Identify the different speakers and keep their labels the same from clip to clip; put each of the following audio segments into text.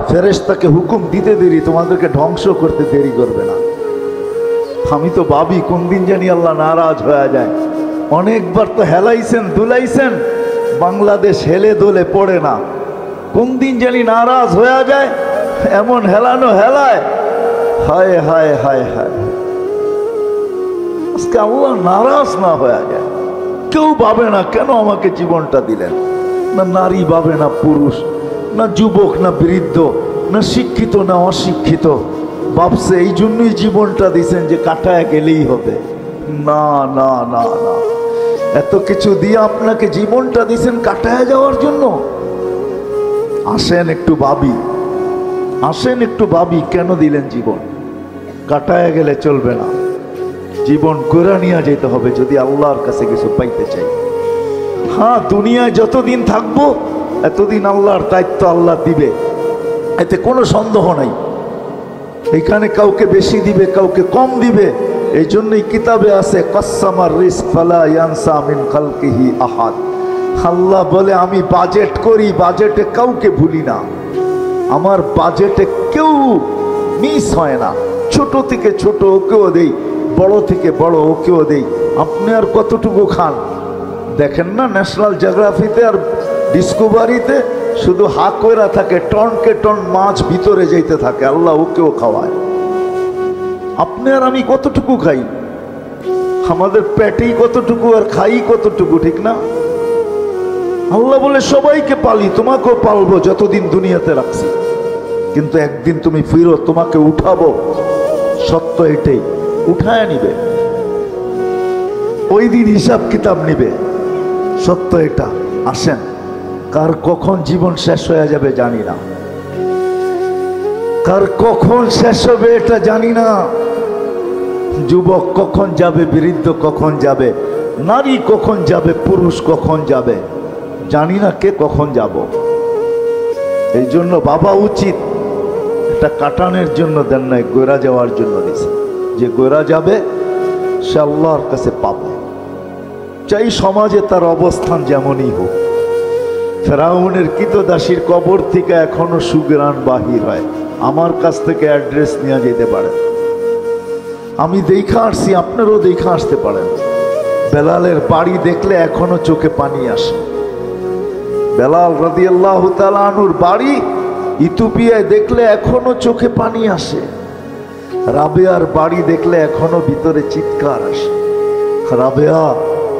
Speaker 1: ফেরেশতাকে হুকুম দিতে দেরি, তোমাদেরকে ধ্বংস করতে দেরি করবে না। আমি তো ভাবি কোন দিন জানি আল্লাহ নারাজ হয়ে যায়। অনেকবার তো হেলাইছেন দুলাইছেন, বাংলাদেশ হেলে দোলে পড়ে না। কোন দিন জানি নারাজ হয়ে যায়, এমন হেলানো হেলায়, হায় হায় হায় হায়। আজকে আল্লাহ নারাজ না হয়ে যায়। কেউ ভাবে না কেন আমাকে জীবনটা দিলেন, না নারী ভাবে, না পুরুষ, না যুবক, না বৃদ্ধ, না শিক্ষিত, না অশিক্ষিত। ভাবছে এই জন্যই জীবনটা দিছেন যে কাটায় গেলেই হবে। না না না না, এত কিছু দিয়ে আপনাকে জীবনটা দিছেন কাটায় যাওয়ার জন্য। আসেন একটু ভাবি, আসেন একটু ভাবি, কেন দিলেন জীবন? কাটায় গেলে চলবে না, জীবন করে নিয়ে যেতে হবে যদি আল্লাহর কাছে কিছু পাইতে চাই। হ্যাঁ, দুনিয়ায় যতদিন থাকবো এতদিন আল্লাহর দায়িত্ব আল্লাহ দিবে, এতে কোনো সন্দেহ নাই। এখানে কাউকে বেশি দিবে, কাউকে কম দিবে। এই জন্যই কিতাবে আছে কাসসামার রিজক ফালা ইয়ানসা মিন খালকিহি আহাদ। আল্লাহ বলে আমি বাজেট করি, বাজেটে কাউকে ভুলি না। আমার বাজেটে কেউ মিস হয় না। ছোট থেকে ছোট ওকেও দেই, বড় থেকে বড় ওকেও দেই। আপনি আর কতটুকু খান দেখেন না, ন্যাশনাল জিওগ্রাফিতে আর ডিসকভারিতে শুধু হা কইরা থাকে, টনকে টন মাছ ভিতরে যাইতে থাকে, আল্লাহ ওকেও খাওয়ায়। আপনি আর আমি কতটুকু খাই, আমাদের পেটেই কতটুকু আর খাই কতটুকু, ঠিক না? আল্লাহ বলে সবাইকে পালি, তোমাকেও পালবো যতদিন দুনিয়াতে রাখছি, কিন্তু একদিন তুমি ফিরো, তোমাকে উঠাবো। সত্য এটাই, উঠায় নিবে, ওই দিন হিসাব কিতাব নিবে। সত্য এটা। আসেন, কার কখন জীবন শেষ হয়ে যাবে জানি না, কার কখন শেষ হবে এটা জানি না। যুবক কখন যাবে, বৃদ্ধ কখন যাবে, নারী কখন যাবে, পুরুষ কখন যাবে, জানি না কে কখন যাব। এই জন্য বাবা উচিত এটা কাটানোর জন্য দেন নাই, গোরা যাওয়ার জন্য দিয়েছে। যে গোরা যাবে সে আল্লাহর কাছে পাবে, চাই সমাজে তার অবস্থান যেমনই হোক। ফেরাউনের কৃতদাসীর কবর থেকে এখনো সুগ্রাণ বাহির হয়। আমার কাছ থেকে অ্যাড্রেস নিয়ে যেতে পারেন, আমি দেখা আসছি, আপনারও দেখা আসতে পারেন। বেলালের বাড়ি দেখলে এখনো চোখে পানি আসে। বেলাল রাদিয়াল্লাহু তাআলা আনহুর বাড়ি ইথিওপিয়ায় দেখলে এখনো চোখে পানি আসে। রাবেয়ার বাড়ি দেখলে এখনো ভিতরে চিৎকার আসে, রাবেয়া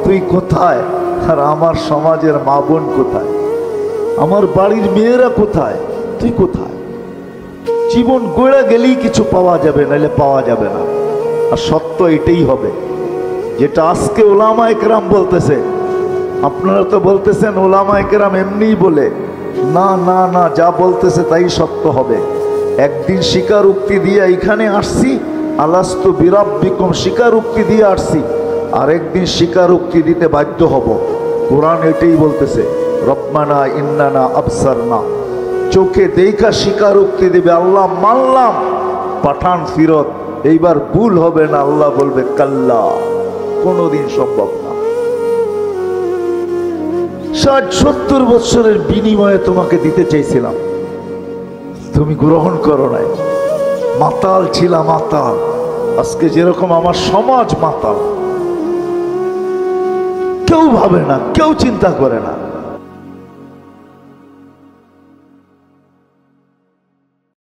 Speaker 1: তুই কোথায়? আর আমার সমাজের মা বোন কোথায়? আমার বাড়ির মেয়েরা কোথায়? তুই কোথায়? জীবন গড়ে গেলেই কিছু পাওয়া যাবে, নাহলে পাওয়া যাবে না। আর সত্য এটাই হবে, যেটা আজকে ওলামায়ে কেরাম বলতেছে। আপনারা তো বলতেছেন ওলামায়ে কেরাম এমনিই বলে, না না না, যা বলতেছে তাই সত্য হবে। একদিন স্বীকারোক্তি দিয়ে এখানে আসছি, আলাস্তু বিরাব্বিকুম স্বীকারোক্তি দিয়ে আসছি, আর একদিন স্বীকারোক্তি দিতে বাধ্য হব। কোরআন এটাই বলতেছে, রব্বানা ইন্নানা আবসারনা। চোখে দেখা স্বীকারোক্তি দেবে, আল্লাহ মানলাম, পাঠান ফিরত, এইবার ভুল হবে না। আল্লাহ বলবে কাল্লা, কোনোদিন সম্ভব না। 60-70 বছরের বিনিময়ে তোমাকে দিতে চাইছিলাম, তুমি গ্রহণ করো নাই। মাতাল ছিলাম, মাতাল। আজকে যেরকম আমার সমাজ মাতাল, কেউ ভাবে না, কেউ চিন্তা করে না।